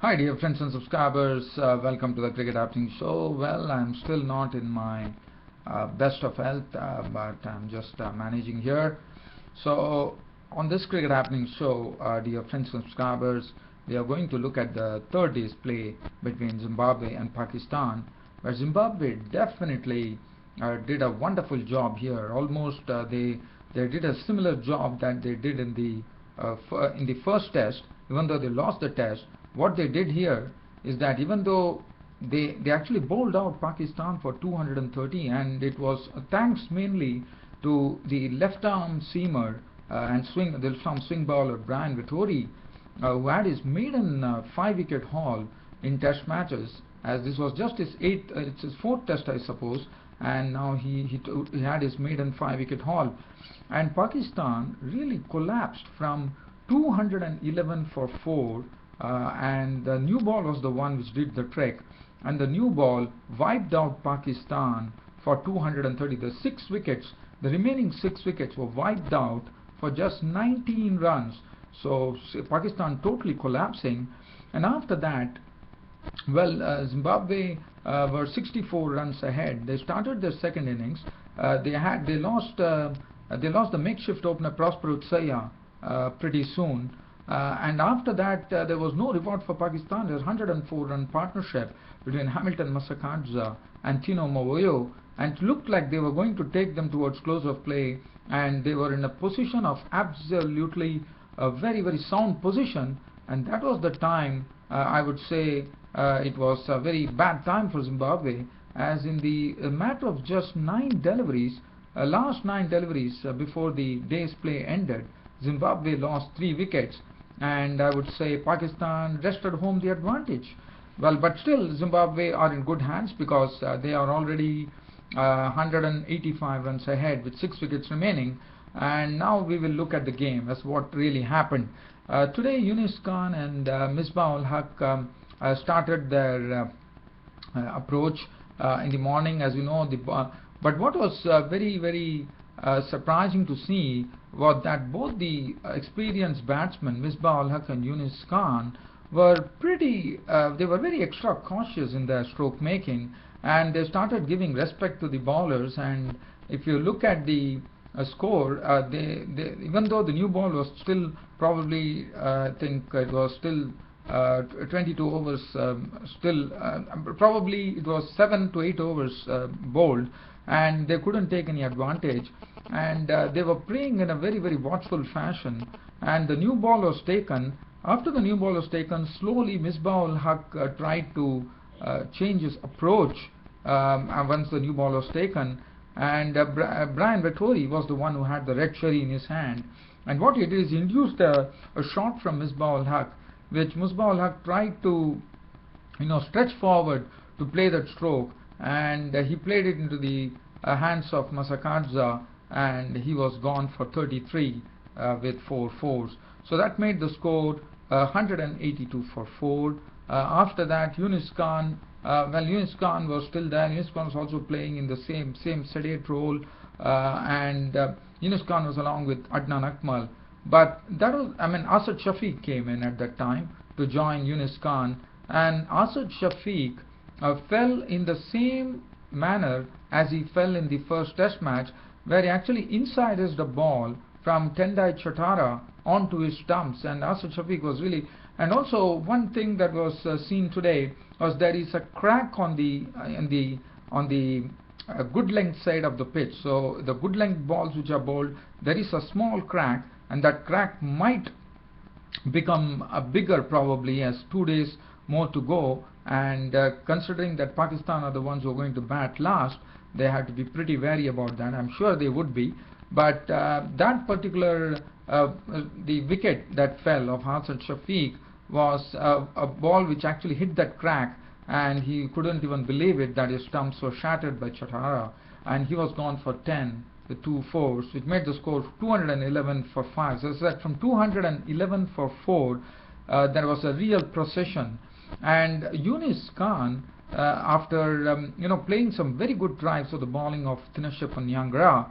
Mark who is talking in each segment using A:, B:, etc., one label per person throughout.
A: Hi dear friends and subscribers, welcome to the Cricket Happening Show. Well, I'm still not in my best of health, but I'm just managing here. So on this Cricket Happening Show, dear friends and subscribers, we are going to look at the third day's play between Zimbabwe and Pakistan, where Zimbabwe definitely did a wonderful job here. Almost they did a similar job that they did in the first test, even though they lost the test. What they did here is that even though they actually bowled out Pakistan for 230, and it was thanks mainly to the left arm seamer the left arm swing bowler Brian Vitori, who had his maiden 5-wicket haul in test matches, as this was just his it's his fourth test I suppose, and now he had his maiden 5-wicket haul, and Pakistan really collapsed from 211 for 4. And the new ball was the one which did the trick, and the new ball wiped out Pakistan for 230. The remaining 6 wickets were wiped out for just 19 runs. So Pakistan totally collapsing, and after that, well, Zimbabwe were 64 runs ahead. They started their second innings. They lost the makeshift opener Prosper Utsaya pretty soon. And after that, there was no reward for Pakistan. There was 104-run partnership between Hamilton Masakadza and Tino Mowoyo, and it looked like they were going to take them towards close of play, and they were in a position of absolutely a very, very sound position, and that was the time I would say it was a very bad time for Zimbabwe, as in the matter of just 9 deliveries, last 9 deliveries before the day's play ended, Zimbabwe lost 3 wickets, and I would say Pakistan wrested home the advantage. Well, but still Zimbabwe are in good hands, because they are already 185 runs ahead with 6 wickets remaining. And now we will look at the game as what really happened. Today Yunus Khan and Misbah ul Haq started their approach in the morning, as you know. But what was very surprising to see was that both the experienced batsmen Misbah ul Haq and Yunus Khan were they were very extra cautious in their stroke making, and they started giving respect to the bowlers. And if you look at the score, even though the new ball was still probably I think it was still 22 overs, probably it was 7 to 8 overs bowled, and they couldn't take any advantage, and they were playing in a very watchful fashion. And the new ball was taken. After the new ball was taken, slowly Misbah ul Haq tried to change his approach once the new ball was taken, and Brian Vettori was the one who had the red cherry in his hand, and what he did is he induced a shot from Misbah ul Haq, which Misbah ul Haq tried to stretch forward to play that stroke, and he played it into the hands of Masakadza, and he was gone for 33 with 4 fours. So that made the score 182 for 4. After that, Yunus Khan, Yunus Khan was still there. Yunus Khan was also playing in the same sedate role, and Yunus Khan was along with Adnan Akmal. But that was, Asad Shafiq came in at that time to join Yunus Khan, and Asad Shafiq fell in the same manner as he fell in the first test match, where he actually inside-edged the ball from Tendai Chatara onto his stumps, and Asad Shafiq was really. And also one thing that was seen today was there is a crack on the good length side of the pitch. So the good length balls which are bowled, there is a small crack, and that crack might become bigger probably as 2 days more to go, and considering that Pakistan are the ones who are going to bat last, they have to be pretty wary about that. I'm sure they would be, but that particular the wicket that fell of Asad Shafiq was a ball which actually hit that crack, and he couldn't even believe it that his stumps were shattered by Chatara, and he was gone for 10 with 2 fours, which made the score 211 for 5. So that from 211 for 4, there was a real procession. And Yunus Khan, after playing some very good drives of the bowling of Thinaship and Yangra,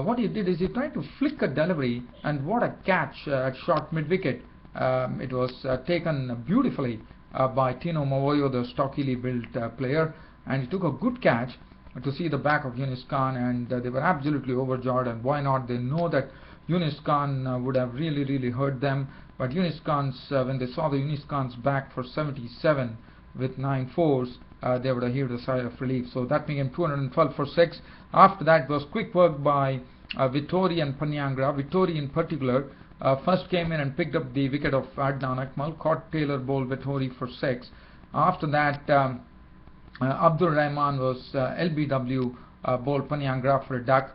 A: what he did is he tried to flick a delivery, and what a catch at short mid wicket It was taken beautifully by Tino Mavoyo, the stockily built player, and he took a good catch to see the back of Yunus Khan, and they were absolutely overjoyed. And why not? They know that Yunus Khan would have really hurt them, but Yunus Khan's when they saw the Yunus Khan's back for 77 with 9 fours, they would have heaved a sigh of relief. So that became 212 for 6. After that was quick work by Vitori and Panyangra. Vitori in particular first came in and picked up the wicket of Adnan Akmal, caught Taylor, bowled Vitori for 6. After that, Abdul Rahman was LBW, bowled Panyangra for a duck.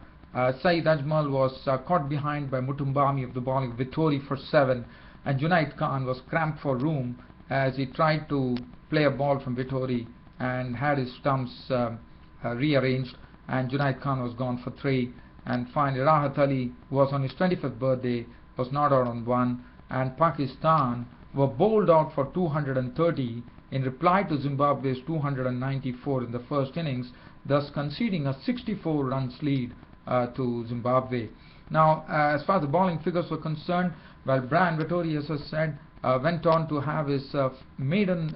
A: Saeed Ajmal was caught behind by Mutumbami of the bowling Vitori for 7, and Junaid Khan was cramped for room as he tried to play a ball from Vitori and had his stumps rearranged, and Junaid Khan was gone for 3. And finally Rahat Ali, who was on his 25th birthday, was not out on 1, and Pakistan were bowled out for 230 in reply to Zimbabwe's 294 in the first innings, thus conceding a 64 runs lead to Zimbabwe. Now, as far as the bowling figures were concerned, well, Brian Vitori, as I said, went on to have his maiden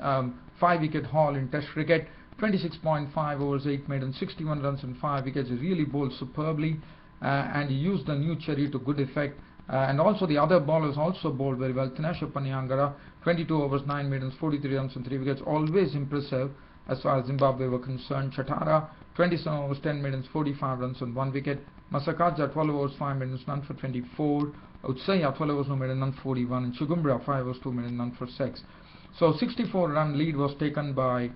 A: 5-wicket haul in Test cricket, 26.5 overs, 8 maiden, 61 runs and 5 wickets. He really bowled superbly, and he used the new cherry to good effect. And also the other bowlers also bowled very well. Tinashe Panyangra, 22 overs, 9 maidens, 43 runs and 3 wickets, always impressive as far as Zimbabwe were concerned. Chatara, 27 overs, 10 maidens, 45 runs and 1 wicket. Masakaja, 12 overs, 5 maidens, none for 24. Utsaya, 12 overs, no maiden, none for 41. And Chigumbra, 5 overs, 2 maiden, none for 6. So 64-run lead was taken by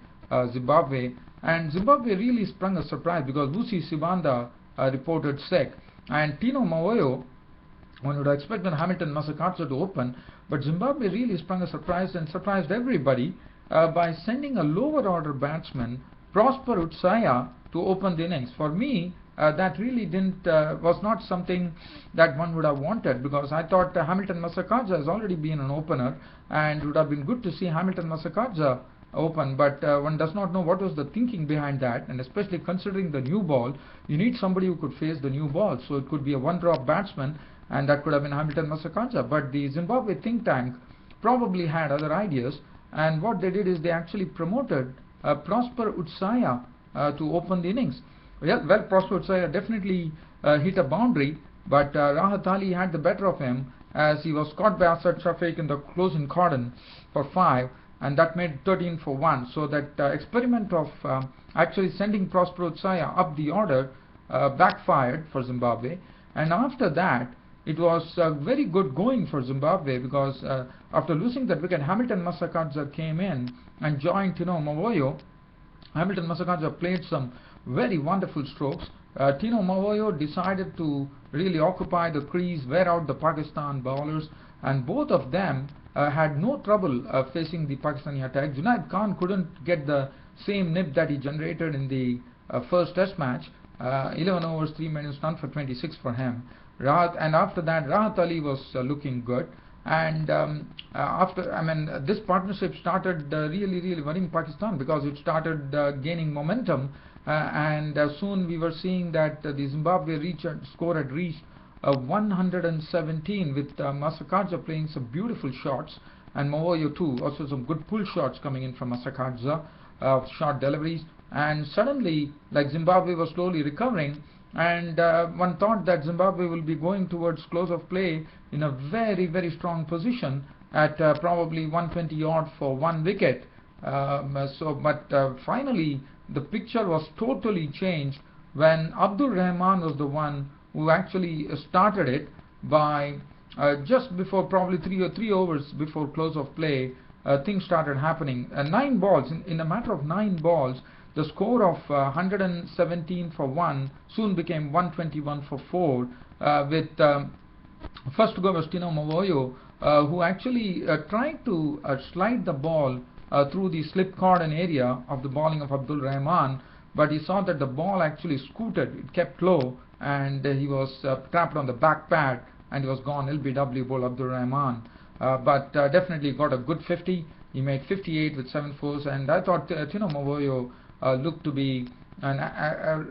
A: Zimbabwe, and Zimbabwe really sprung a surprise because Vusi Sibanda reported sick, and Tino Mavoyo, one would have expected Hamilton Masakaja to open, but Zimbabwe really sprung a surprise and surprised everybody by sending a lower order batsman, Prosper Utsaya, to open the innings. For me, that really was not something that one would have wanted, because I thought Hamilton Masakaja has already been an opener, and it would have been good to see Hamilton Masakaja open, but one does not know what was the thinking behind that, and especially considering the new ball, you need somebody who could face the new ball. So it could be a one-drop batsman, and that could have been Hamilton Masakaja, but the Zimbabwe think tank probably had other ideas, and what they did is they actually promoted Prosper Utsaya to open the innings. Well, Prosper Utsaya definitely hit a boundary, but Rahat Ali had the better of him as he was caught by Asad Shafiq in the closing cordon for 5, and that made 13 for 1. So that experiment of actually sending Prosper Utsaya up the order backfired for Zimbabwe, and after that it was very good going for Zimbabwe, because after losing that wicket, Hamilton Masakaja came in and joined Tino Mavoyo. Hamilton Masakaja played some very wonderful strokes. Tino Mavoyo decided to really occupy the crease, wear out the Pakistan bowlers, and both of them had no trouble facing the Pakistani attack. Junaid Khan couldn't get the same nip that he generated in the first test match. 11 overs, 3 maidens, none for 26 for him. After that, Rahat Ali was looking good, and this partnership started really worrying Pakistan, because it started gaining momentum, and soon we were seeing that the Zimbabwe score had reached 117, with Masakaja playing some beautiful shots, and Mavoyo too, also some good pull shots coming in from Masakaja, short deliveries, and suddenly, like, Zimbabwe was slowly recovering, and one thought that Zimbabwe will be going towards close of play in a very strong position at probably 120 odd for 1 wicket. But finally the picture was totally changed when Abdul Rahman was the one who actually started it by just before probably 3 overs before close of play. Things started happening. 9 balls, in a matter of 9 balls, the score of 117 for 1 soon became 121 for 4, with first to go was Tino Mavoyo, who actually tried to slide the ball through the slip cordon area of the bowling of Abdul Rahman, but he saw that the ball actually scooted, it kept low, and he was trapped on the back pad, and he was gone. LBW ball Abdul Rahman, but definitely got a good 50. He made 58 with 7 fours, and I thought Tino Mavoyo looked to be a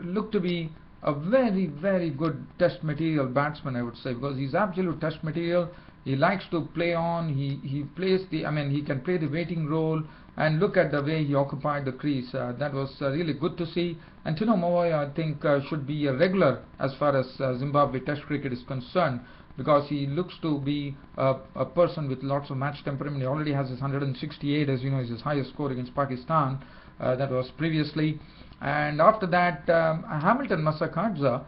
A: very good test material batsman, I would say, because he's absolute test material. He likes to play on. He plays the, I mean, he can play the waiting role, and look at the way he occupied the crease. That was really good to see. And Tino Mowoyo, I think, should be a regular as far as Zimbabwe Test cricket is concerned, because he looks to be a person with lots of match temperament. He already has his 168, as you know, is his highest score against Pakistan. That was previously. And after that, Hamilton Masakadza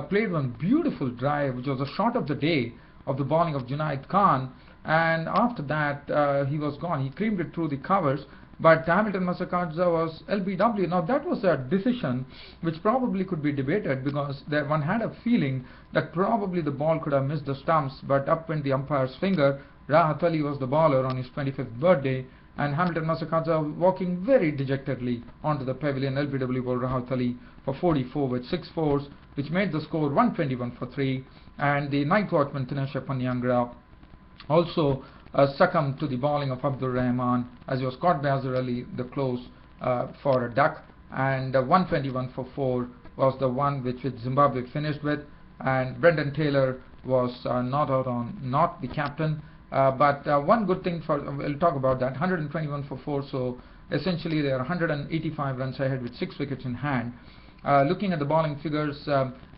A: played one beautiful drive, which was a shot of the day of the bowling of Junaid Khan. And after that, he was gone. He creamed it through the covers. But Hamilton Masakadza was LBW. Now that was a decision which probably could be debated, because one had a feeling that probably the ball could have missed the stumps, but up went the umpire's finger. Rahat Ali was the bowler on his 25th birthday, and Hamilton Masakadza walking very dejectedly onto the pavilion. LBW bowled Rahat Ali for 44 with 6 fours, which made the score 121 for 3. And the night watchman Tinesha Panyangra also succumbed to the bowling of Abdul Rahman, as he was caught by Azhar Ali the close for a duck. And 121 for 4 was the one which Zimbabwe finished with. And Brendan Taylor was not the captain. But one good thing, we'll talk about that, 121 for 4, so essentially they are 185 runs ahead with 6 wickets in hand. Looking at the bowling figures,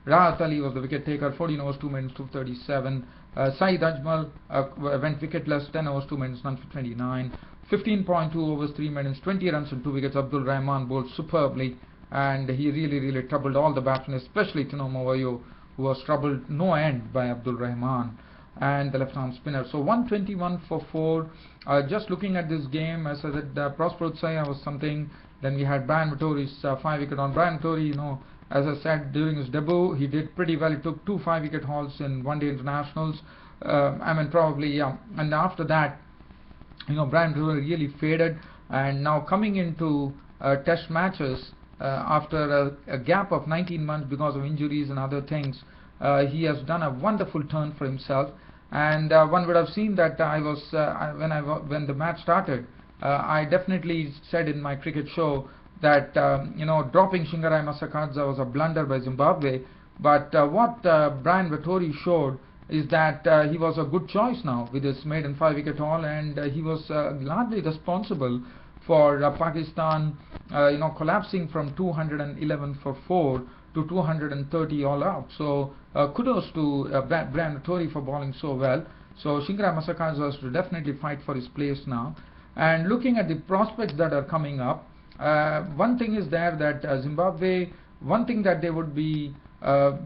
A: Rahat Ali was the wicket taker, 14 overs 2 minutes 237. Saeed Ajmal went wicketless, 10 overs 2 minutes none for 29. 15.2 overs 3 minutes 20 runs and 2 wickets. Abdul Rahman bowled superbly, and he really troubled all the batsmen, especially Tino Mowoyo, who was troubled no end by Abdul Rahman and the left-arm spinner. So 121 for 4. Just looking at this game, as I said, Prosper Utsaya was something. Then we had Brian Vitori's 5-wicket on. Brian Vitori, you know, as I said, during his debut, he did pretty well. He took 2 5-wicket hauls in one-day internationals. I mean, probably, yeah. And after that, you know, Brian Vitori really faded. And now coming into test matches, after a gap of 19 months because of injuries and other things, he has done a wonderful turn for himself. And one would have seen that when the match started, I definitely said in my cricket show that you know, dropping Shingarai Masakadza was a blunder by Zimbabwe. But what Brian Vitori showed is that he was a good choice now with his maiden 5-wicket haul, and he was largely responsible for Pakistan, you know, collapsing from 211 for 4 to 230 all out. So kudos to Brian Vitori for bowling so well. So Shingarai Masakadza has to definitely fight for his place now. And looking at the prospects that are coming up, one thing is there that Zimbabwe, one thing that they would be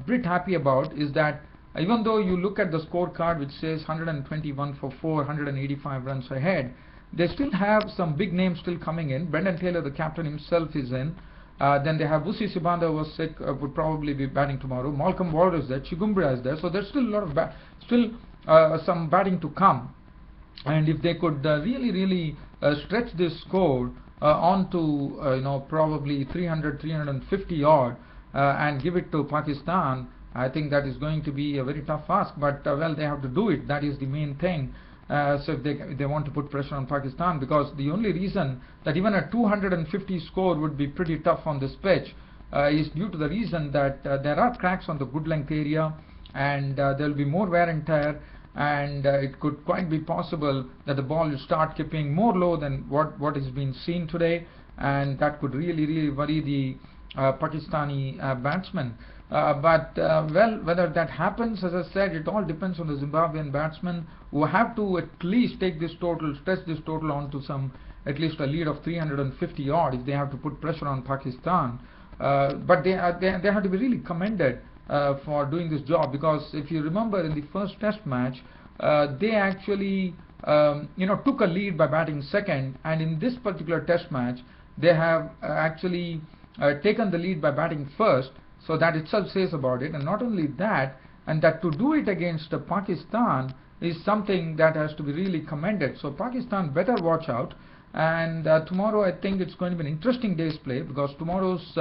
A: bit happy about is that even though you look at the scorecard which says 121 for 4, 185 runs ahead, they still have some big names still coming in. Brendan Taylor, the captain himself, is in. Then they have Vusi Sibanda, who was sick, would probably be batting tomorrow. Malcolm Ward is there. Chigumbura is there. So there's still a lot of some batting to come. And if they could really stretch this score onto you know, probably 300, 350 odd and give it to Pakistan, I think that is going to be a very tough ask. But well, they have to do it. That is the main thing. So if they want to put pressure on Pakistan, because the only reason that even a 250 score would be pretty tough on this pitch is due to the reason that there are cracks on the good length area, and there will be more wear and tear, and it could quite be possible that the ball will start keeping more low than what is being seen today, and that could really worry the Pakistani batsmen. But well, whether that happens, as I said, it all depends on the Zimbabwean batsmen, who have to at least take this total, stretch this total on to some, at least a lead of 350 odd if they have to put pressure on Pakistan. But they have to be really commended for doing this job, because if you remember in the first test match, they actually you know, took a lead by batting second, and in this particular test match they have actually taken the lead by batting first. So that itself says about it. And not only that, and that to do it against Pakistan is something that has to be really commended. So Pakistan better watch out. And tomorrow I think it's going to be an interesting day's play, because tomorrow's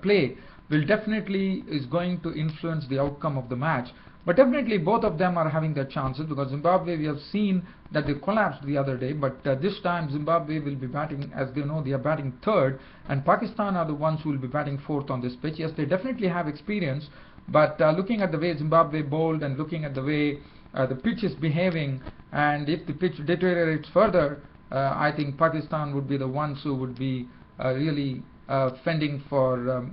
A: play will definitely is going to influence the outcome of the match. But definitely both of them are having their chances, because Zimbabwe, we have seen that they collapsed the other day, but this time Zimbabwe will be batting, as they know, they are batting third, and Pakistan are the ones who will be batting fourth on this pitch. Yes, they definitely have experience, but looking at the way Zimbabwe bowled and looking at the way the pitch is behaving, and if the pitch deteriorates further, I think Pakistan would be the ones who would be really fending for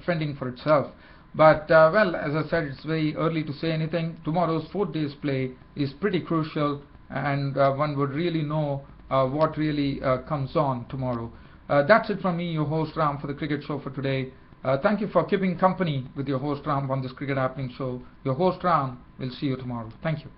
A: fending for itself. But well, as I said, it's very early to say anything. Tomorrow's 4 days play is pretty crucial, and one would really know what really comes on tomorrow. That's it from me, your host Ram, for the Cricket Show for today. Thank you for keeping company with your host Ram on this Cricket Happening Show. Your host Ram will see you tomorrow. Thank you.